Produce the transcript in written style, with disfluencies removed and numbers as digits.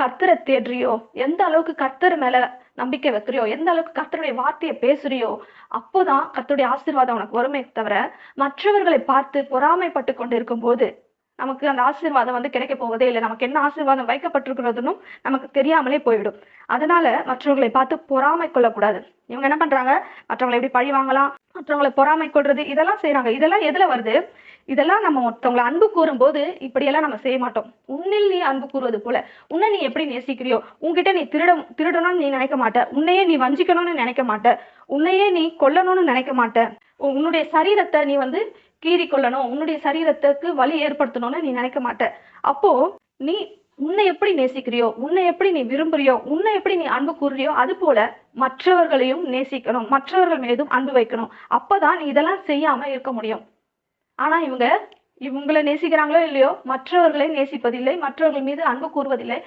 கர்த்தரை தேடுறியோ, எந்த அளவுக்கு கர்த்தர் மேல நம்பிக்கை வைக்கிறியோ, எந்த அளவுக்கு கர்த்தருடைய வார்த்தைய பேசுறியோ, அப்போதான் கர்த்தருடைய ஆசீர்வாதம் உனக்கு வருமே தவிர, மற்றவர்களை பார்த்து பொறாமைப்பட்டு கொண்டு இருக்கும்போது, நமக்கு அந்த ஆசீர்வாதம் கிடைக்கப் போவதே இல்ல. நமக்கு என்ன ஆசீர்வாதம் வைக்கப்பட்டிருக்கிறதுன்னும் நமக்கு தெரியாமலே போய்விடும். அதனால மற்றவர்களை பார்த்து பொறாமை கொள்ளக்கூடாது. இவங்க என்ன பண்றாங்க? மற்றவங்கள எப்படி பழி வாங்கலாம், மற்றவங்கள பொறாமை கொள்றது இதெல்லாம் செய்றாங்க. இதெல்லாம் எதுல வருது? இதெல்லாம் நம்ம ஒருத்தவங்கள அன்பு கூறும்போது இப்படியெல்லாம் நம்ம செய்ய மாட்டோம். உன்னில் நீ அன்பு கூறுவது போல, உன்னை நீ எப்படி நேசிக்கிறியோ, உன்கிட்ட நீ திருடணும்னு நீ நினைக்க மாட்ட. உன்னையே நீ வஞ்சிக்கணும்னு நினைக்க மாட்ட. உன்னையே நீ கொல்லணும்னு நினைக்க மாட்ட. உன்னுடைய சரீரத்த நீ கீறிக் கொள்ளணும், உன்னுடைய சரீரத்துக்கு வலி ஏற்படுத்தணும்னு நீ நினைக்க மாட்ட. அப்போ நீ உன்னை எப்படி நேசிக்கிறியோ, உன்னை எப்படி நீ விரும்புறியோ, உன்னை எப்படி நீ அன்பு கூறுறியோ, அது போல மற்றவர்களையும் நேசிக்கணும். மற்றவர்கள் மீதும் அன்பு வைக்கணும். அப்பதான் நீ இதெல்லாம் செய்யாம இருக்க முடியும். ஆனா இவங்கள நேசிக்கிறாங்களோ இல்லையோ, மற்றவர்களை நேசிப்பதில்லை, மற்றவர்கள் மீது அன்பு கூறுவதில்லை.